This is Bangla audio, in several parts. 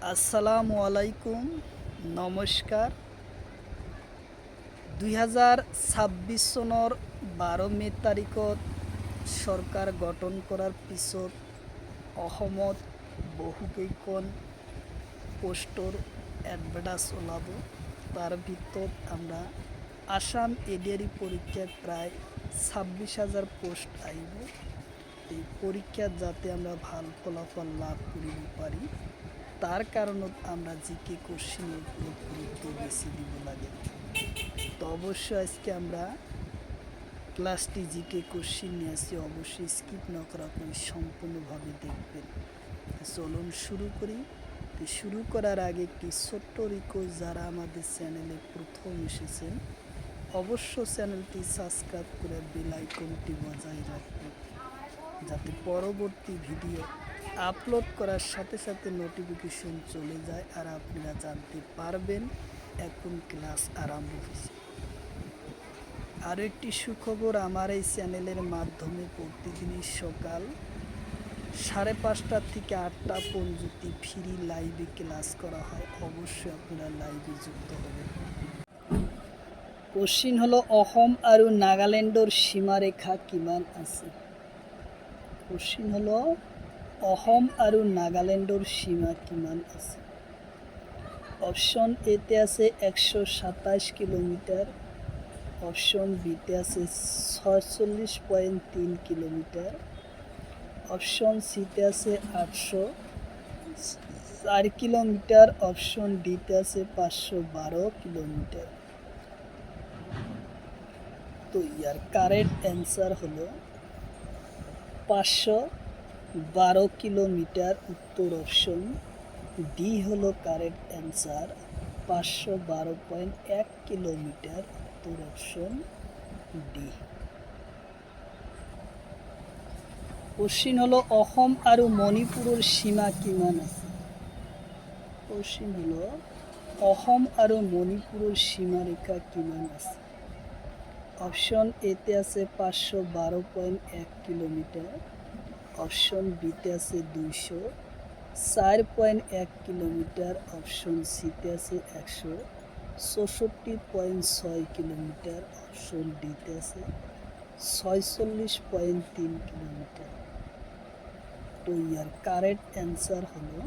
আসসালামু আলাইকুম, নমস্কাৰ। 2026 চনৰ 12 মে তাৰিখত চৰকাৰ গঠন কৰাৰ পিছত অসমত বহুকেইখন পোষ্টৰ এডভাৰ্টাইজ ওলাব। তাৰ ভিতৰত আমরা আসাম এডিআরই পরীক্ষায় প্রায় 26,000 পোস্ট আহিব। এই পরীক্ষাত যাতে আমরা ভাল ফলাফল লাভ কৰিব পারি তার কারণত আমরা জিকে কোশ্চিনের উপর গুরুত্ব বেশি দিব লাগে। তো অবশ্যই আজকে আমরা ক্লাসটি জিকে কোশ্চিন নিয়ে আসছি, অবশ্যই স্কিপ না করা করে সম্পূর্ণভাবে দেখবেন। চলুন শুরু করি। তো শুরু করার আগে একটি ছোট্ট রিকোয়েস্ট, যারা আমাদের চ্যানেলে প্রথম এসেছেন অবশ্য চ্যানেলটি সাবস্ক্রাইব করে বেল আইকনটি বজায় রাখবেন, যাতে পরবর্তী ভিডিও আপলোড করার সাথে সাথে নোটিফিকেশন চলে যায় আর আপনারা জানতে পারবেন এখন ক্লাস আরম্ভ হয়েছে। আরও একটি সুখবর, আমার এই চ্যানেলের মাধ্যমে প্রতিদিনই সকাল 5:30 থেকে 8টা পর্যন্ত ফ্রি লাইভে ক্লাস করা হয়। অবশ্যই আপনারা লাইভে যুক্ত হবেন। কোশ্চিন হলো অসম আৰু নাগালেণ্ডৰ সীমাৰেখা কিমান আছে। কোশ্চিন হলো অসম আৰু নাগালেণ্ডৰ সীমা কিমান আছে। অপশন এতে আছে 127 কিলোমিটার, অপশন বিতে আছে 46.3 কিলোমিটার, অপশন সিতে আছে 804 কিলোমিটার, অপশন ডিতে আছে 512 কিলোমিটার। তো ইয়ার কারেক্ট অ্যান্সার হলো 512 কিলোমিটার, উত্তর অপশন ডি হলো কারেক্ট অ্যান্সার। 512.1 কিলোমিটার, উত্তর অপশন ডি। কোশ্চিন হলো অসম আৰু মণিপুৰৰ সীমা কিমান আছে। কোশ্চিন হলো অসম আৰু মণিপুৰৰ সীমাৰেখা কিমান আছে। অপশন এতে আছে 512.1 কিলোমিটার, অপশন বিতে আছে 204.1 কিলোমিটার, অপশন সিতে আছে 164.6 কিলোমিটার, অপশন ডিতে আছে 46.3 কিলোমিটার। তো ইয়ার কারেক্ট অ্যান্সার হলো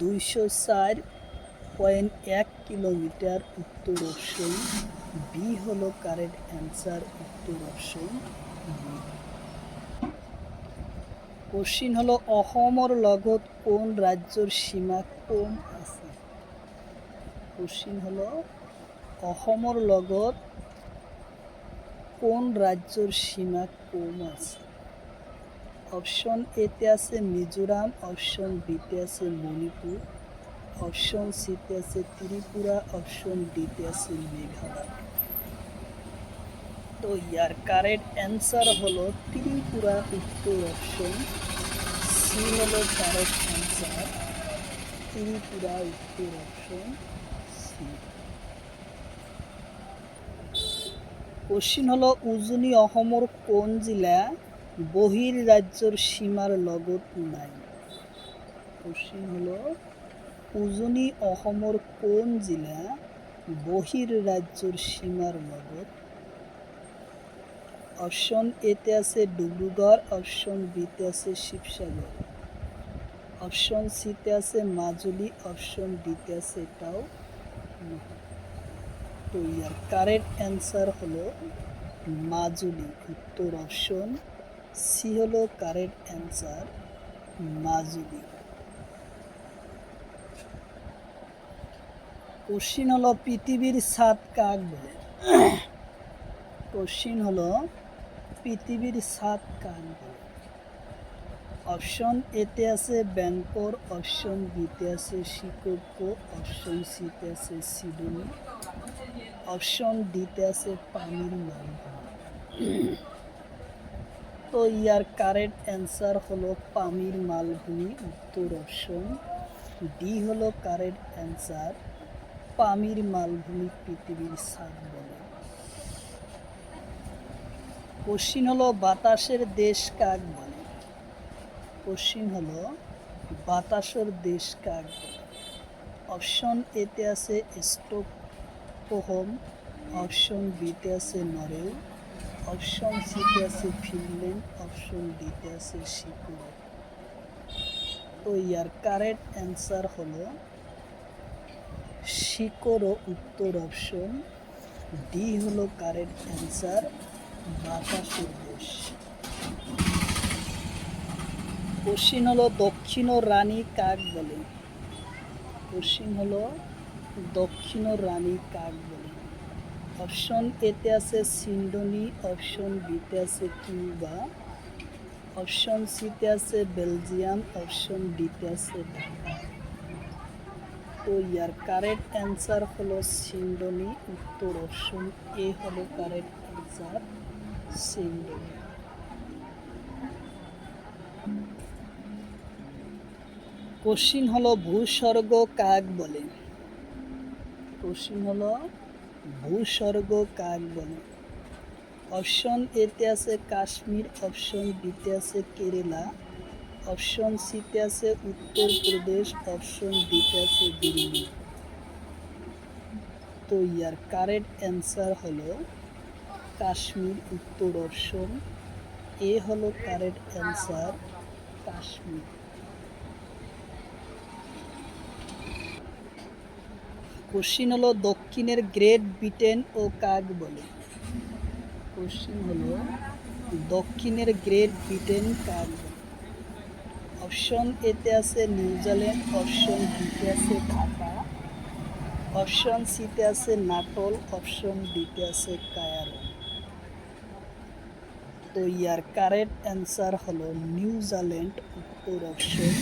204.1 কিলোমিটার, উত্তর অপশন বি হলো কারেক্ট অ্যান্সার, উত্তর অপশন বি। কোশ্চিন হলো অসমৰ লগত কোন রাজ্যৰ সীমা কম আছে। কোশ্চিন হলো অসমৰ লগত কোন রাজ্যৰ সীমা কম আছে। অপশন এতে আছে মিজোরাম, অপশন বিতে আছে মণিপুর, অপশন সিতে আছে ত্রিপুরা, অপশন ডিতে আছে মেঘালয়। তো ইয়ার কারেক্ট অ্যান্সার হলো ত্রিপুরা, উত্তর অপশন সি হলো কারেক্ট অ্যান্সার। ত্রিপুরা, উত্তর অপশন সি। কোশ্চিন হলো উজনি অসমৰ কোন জিলা বহির রাজ্যর সীমার লগত নাই। কোশ্চিন হলো উজনি অসমৰ কোন জিলা বহির রাজ্যর সীমার লগত। অপশন এতে আছে ডিব্ৰুগড়, অপশন বিতে আছে শিৱসাগর, অপশন সিতে আছে মাজুলী, অপশন ডিতে আছে এটাও নহয়। তো ইয়ার কারেক্ট অ্যান্সার হলো মাজুলী, উত্তর অপশন সি হলো কারেক্ট অ্যান্সার, মাজুলী। কোশ্চিন হলো পৃথিবীর ছাদ কাক বলে। কোশ্চিন হলো পৃথিবীর ছাদ কাক বলে। অপশন এতে আছে ব্যাংকৰ, অপশন বিতে আছে শিকোকো, অপশন সিতে আছে সিডনি, অপশন ডিতে আছে পানির মালভূমি। তো ইয়ার কারেক্ট অ্যান্সার হলো পানির মালভূমি, উত্তর অপশন ডি হলো কারেক্ট অ্যান্সার। পানির মালভূমি পৃথিবীর ছাদ বলে। কোশ্চিন হলো বাতাসের দেশ কাক বলে। কোশ্চিন হলো বাতাসের দেশ কাক বলে? অপশন এতে আছে স্টকহোম, অপশন বিতে আছে নরওয়ে, অপশন সিতে আছে ফিনল্যান্ড, অপশন ডিতে আছে সিকিম। তো ইয়ার কারেক্ট অ্যান্সার হলো সিকরো উত্তর অপশন ডি হলো কারেক্ট অ্যান্সার, বাতাসের দেশ। কোশ্চিন হলো দক্ষিণ রানী কাক বলে? কোশ্চিন হলো দক্ষিণ রানী কাক বলে? অপশন এতে আছে সিন্ডনি, অপশন বিতে আছে কিউবা, অপশন সিতে আছে বেলজিয়াম, অপশন ডিতে আছে ঢাকা। তো ইয়ার কারেক্ট অ্যান্সার হলো সিন্ডনি, উত্তর অপশন এ হলো কারেক্ট অ্যান্সার, সিন্ডনি। কোশ্চিন হলো ভূস্বর্গ কাক বলে? কোশ্চিন হলো ভূস্বর্গ কাক বলে? অপশন এতে আছে কাশ্মীর, অপশন বিতে আছে কেরালা, অপশন সিতে আছে উত্তরপ্রদেশ, অপশন ডিতে আছে দিল্লি। তো ইয়ার কারেক্ট অ্যান্সার হলো কাশ্মীর, উত্তর অপশন এ হলো কারেক্ট অ্যান্সার, কাশ্মীর। কোশ্চিন হলো দক্ষিণের গ্রেট ব্রিটেন ও কাক বলে? কোশ্চিন হলো দক্ষিণের গ্রেট ব্রিটেন কাক বলে? অপশন এতে আছে নিউজিল্যান্ড, অপশন বিতে আছে ঢাকা, অপশন সিতে আছে নাটল, অপশন ডিতে আছে কায়ারো। তো ইয়ার কারেক্ট অ্যান্সার হলো নিউজিল্যান্ড, উত্তর অপশন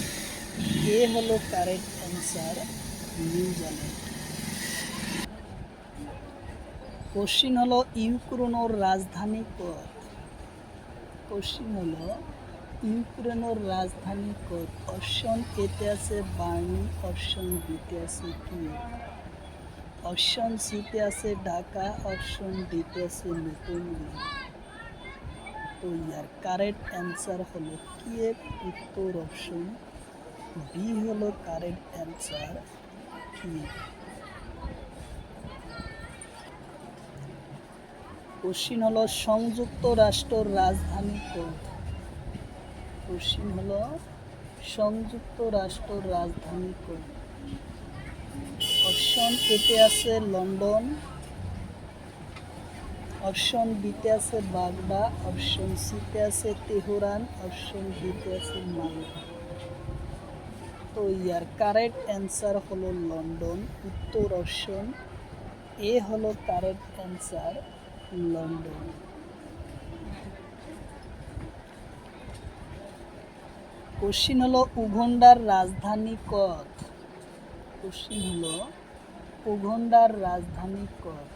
এ হলো কারেক্ট অ্যান্সার, নিউজিল্যান্ড। কোশ্চিন হলো ইউক্রেনের রাজধানী কোথ? কোশ্চিন হলো ইউক্রেনের রাজধানী কোথ? অপশন এতে আছে বার্নি, অপশন বিতে আছে কিয়েভ, অপশন সিতে আছে ঢাকা, অপশন ডিতে আছে নতুন দিল্লি। তো ইয়ার কারেক্ট অ্যান্সার হলো কিয়েভ, উত্তর অপশন বি হলো কারেক্ট অ্যান্সার, কিয়েভ। কোশ্চিন হলো সংযুক্ত রাষ্ট্রের রাজধানী কোথ? কোশ্চিন হলো সংযুক্ত রাষ্ট্রের রাজধানী কোথ? অপশন এতে আছে লন্ডন, অপশন বিতে আছে বাগদা, অপশন সিতে আছে তেহরান, অপশন ডিতে আছে মালে। তো ইয়ার কারেক্ট অ্যান্সার হলো লন্ডন, উত্তর অপশন এ হলো কারেক্ট অ্যান্সার, লন্ডন। কোশ্চিন হলো উগান্ডার রাজধানী কোথ? কোশ্চিন হলো উগান্ডার রাজধানী কোথ?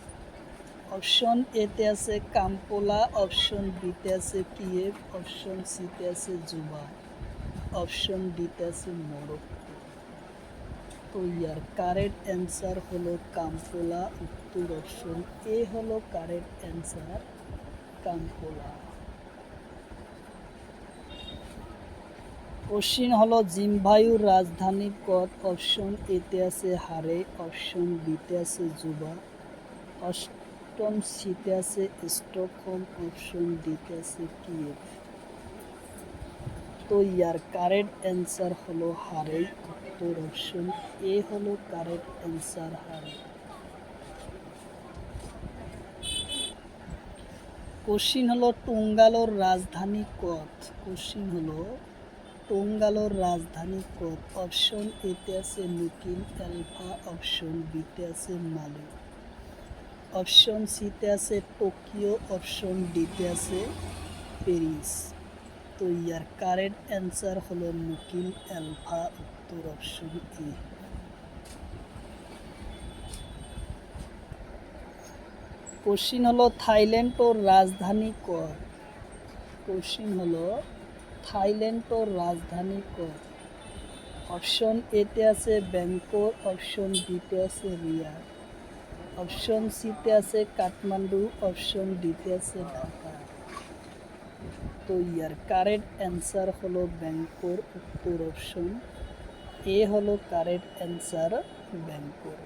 অপশন এতে আছে কাম্পালা, অপশন বিতে আছে কিয়েভ, অপশন সিতে আছে জুবা, অপশন ডিতে আছে মরক্কো। তো ইয়ার কারেক্ট অ্যান্সার হলো কাম্পালা, উত্তর অপশন এ হলো কারেক্ট অ্যান্সার, কাম্পালা। কোশ্চিন হলো জিম্বাবুয়ের রাজধানী কোথ? অপশন এতে আছে হারে, অপশন বিতে আছে জুবা, অপশন সিতে আছে স্টকহোম, অপশন ডিতে আছে কিয়েভ। তো ইয়ার কারেক্ট অ্যান্সার হলো হারে, উত্তর অপশন এ হলো কারেক্ট অ্যান্সার, হারে। কোশ্চিন হলো টঙ্গালোর রাজধানী কোথ? কোশ্চিন হলো টঙ্গালোর রাজধানী কোথ? অপশন এতে আছে নুকিল অ্যালফা, অপশন বিতে আছে মালে, অপশন সিতে আছে টোকিও, অপশন ডিতে আছে প্যারিস। তো ইয়ার কারেক্ট অ্যান্সার হলো নুকিল অ্যালফা, উত্তর অপশন এ। কোশ্চিন হলো থাইল্যান্ডের রাজধানী কোথ? কোশ্চিন হলো থাইল্যান্ডের রাজধানী কোথ? অপশন এতে আছে ব্যাংকক, অপশন বিতে আছে রিয়াদ, অপশন সিতে আছে কাঠমান্ডু, অপশন ডিতে আছে ঢাকা। তো ইয়ার কারেক্ট অ্যান্সার হলো ব্যাংকক, উত্তর অপশন এ হলো কারেক্ট অ্যান্সার ব্যাংকুর।